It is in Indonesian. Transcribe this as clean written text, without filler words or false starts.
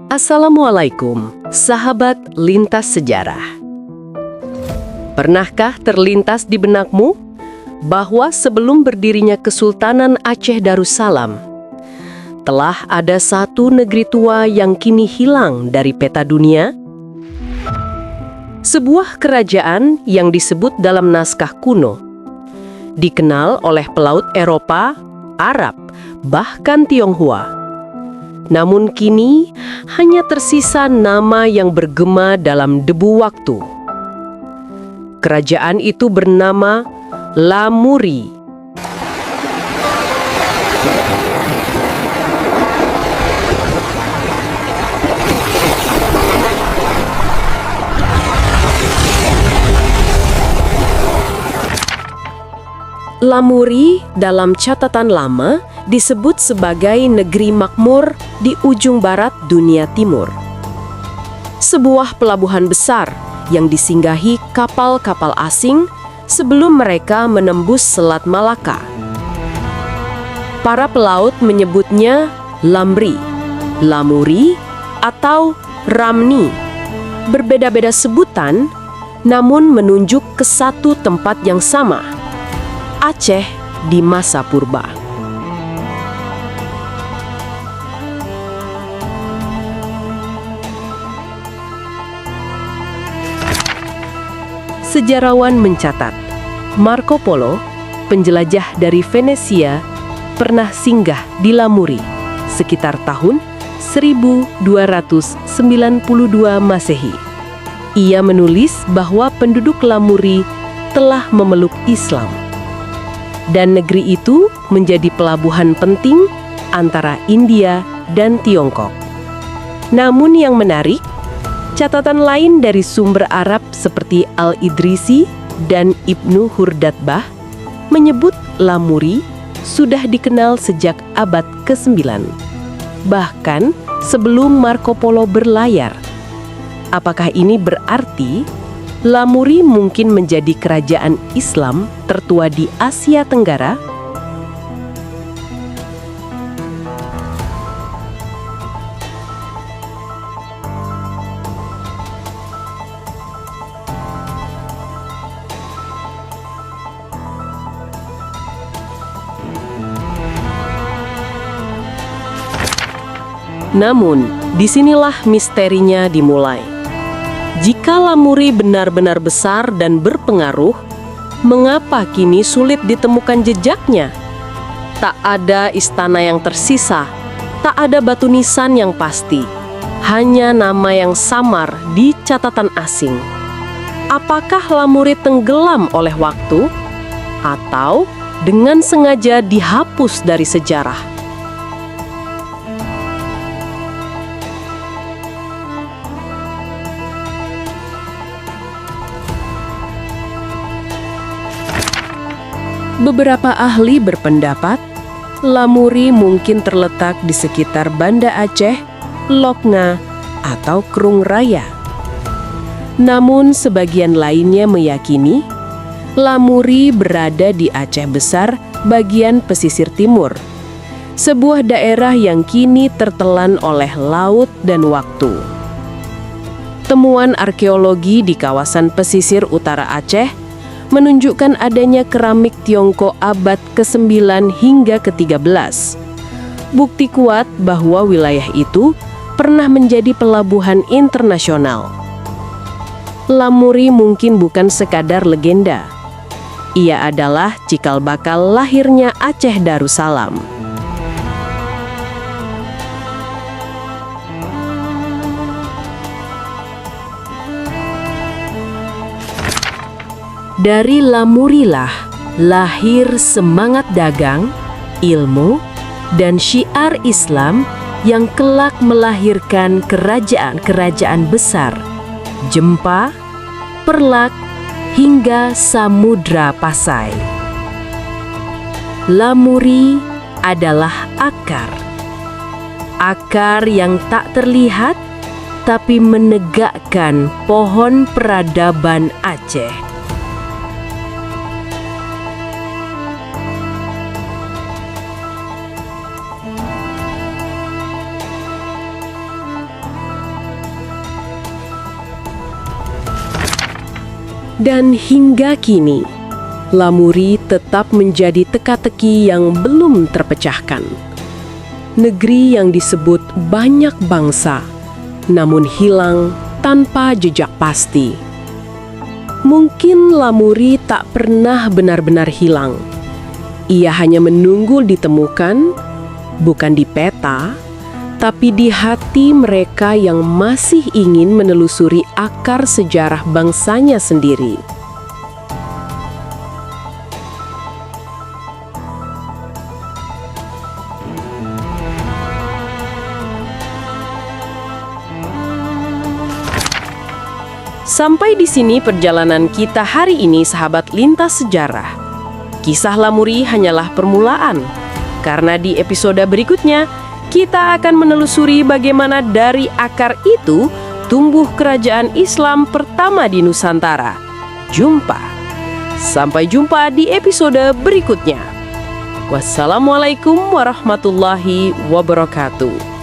Assalamualaikum, sahabat lintas sejarah. Pernahkah terlintas di benakmu bahwa sebelum berdirinya Kesultanan Aceh Darussalam, telah ada satu negeri tua yang kini hilang dari peta dunia? Sebuah kerajaan yang disebut dalam naskah kuno, dikenal oleh pelaut Eropa, Arab, bahkan Tionghoa. Namun kini hanya tersisa nama yang bergema dalam debu waktu. Kerajaan itu bernama Lamuri. Lamuri dalam catatan lama disebut sebagai negeri makmur di ujung barat dunia timur. Sebuah pelabuhan besar yang disinggahi kapal-kapal asing sebelum mereka menembus Selat Malaka. Para pelaut menyebutnya Lamri, Lamuri, atau Ramni. Berbeda-beda sebutan, namun menunjuk ke satu tempat yang sama, Aceh di masa purba. Sejarawan mencatat, Marco Polo, penjelajah dari Venesia, pernah singgah di Lamuri sekitar tahun 1292 Masehi. Ia menulis bahwa penduduk Lamuri telah memeluk Islam, dan negeri itu menjadi pelabuhan penting antara India dan Tiongkok. Namun yang menarik, catatan lain dari sumber Arab seperti Al-Idrisi dan Ibnu Hurdatbah menyebut Lamuri sudah dikenal sejak abad ke-9, bahkan sebelum Marco Polo berlayar. Apakah ini berarti Lamuri mungkin menjadi kerajaan Islam tertua di Asia Tenggara? Namun, disinilah misterinya dimulai. Jika Lamuri benar-benar besar dan berpengaruh, mengapa kini sulit ditemukan jejaknya? Tak ada istana yang tersisa, tak ada batu nisan yang pasti, hanya nama yang samar di catatan asing. Apakah Lamuri tenggelam oleh waktu, atau dengan sengaja dihapus dari sejarah? Beberapa ahli berpendapat, Lamuri mungkin terletak di sekitar Banda Aceh, Loknga, atau Krung Raya. Namun sebagian lainnya meyakini, Lamuri berada di Aceh Besar bagian pesisir timur, sebuah daerah yang kini tertelan oleh laut dan waktu. Temuan arkeologi di kawasan pesisir utara Aceh menunjukkan adanya keramik Tiongkok abad ke-9 hingga ke-13. Bukti kuat bahwa wilayah itu pernah menjadi pelabuhan internasional. Lamuri mungkin bukan sekadar legenda. Ia adalah cikal bakal lahirnya Aceh Darussalam. Dari Lamurilah lahir semangat dagang, ilmu, dan syiar Islam yang kelak melahirkan kerajaan-kerajaan besar, Jempa, Perlak, hingga Samudra Pasai. Lamuri adalah akar yang tak terlihat tapi menegakkan pohon peradaban Aceh. Dan hingga kini, Lamuri tetap menjadi teka-teki yang belum terpecahkan. Negeri yang disebut banyak bangsa, namun hilang tanpa jejak pasti. Mungkin Lamuri tak pernah benar-benar hilang. Ia hanya menunggu ditemukan, bukan di peta, tapi di hati mereka yang masih ingin menelusuri akar sejarah bangsanya sendiri. Sampai di sini perjalanan kita hari ini, sahabat lintas sejarah. Kisah Lamuri hanyalah permulaan, karena di episode berikutnya kita akan menelusuri bagaimana dari akar itu tumbuh kerajaan Islam pertama di Nusantara. Sampai jumpa di episode berikutnya. Wassalamualaikum warahmatullahi wabarakatuh.